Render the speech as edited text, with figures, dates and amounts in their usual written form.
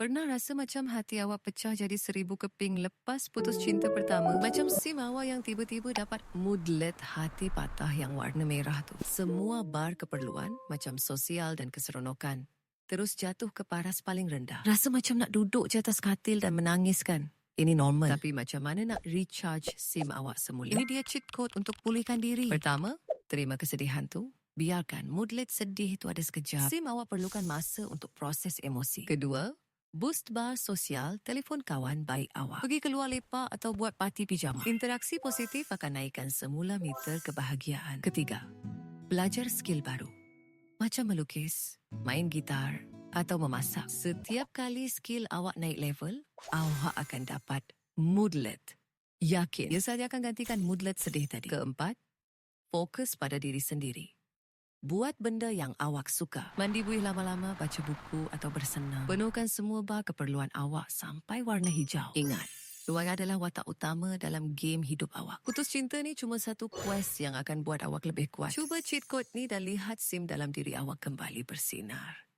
Pernah rasa macam hati awak pecah jadi 1000 keping lepas putus cinta pertama? Macam SIM awak yang tiba-tiba dapat moodlet hati patah yang warna merah tu. Semua bar keperluan macam sosial dan keseronokan terus jatuh ke paras paling rendah. Rasa macam nak duduk je atas katil dan menangis kan? Ini normal. Tapi macam mana nak recharge SIM awak semula? Ini dia cheat code untuk pulihkan diri. Pertama, terima kesedihan tu. Biarkan moodlet sedih itu ada sekejap. SIM awak perlukan masa untuk proses emosi. Kedua, boost bar sosial, telefon kawan baik awak. Pergi keluar lepak atau buat parti pijama. Interaksi positif akan naikkan semula meter kebahagiaan. Ketiga, belajar skill baru. Macam melukis, main gitar atau memasak. Setiap kali skill awak naik level, awak akan dapat moodlet. Yakin, ia sahaja akan gantikan moodlet sedih tadi. Keempat, fokus pada diri sendiri. Buat benda yang awak suka. Mandi buih lama-lama, baca buku atau bersenam. Penuhkan semua bar keperluan awak sampai warna hijau. Ingat, luar adalah watak utama dalam game hidup awak. Putus cinta ni cuma satu quest yang akan buat awak lebih kuat. Cuba cheat code ni dan lihat SIM dalam diri awak kembali bersinar.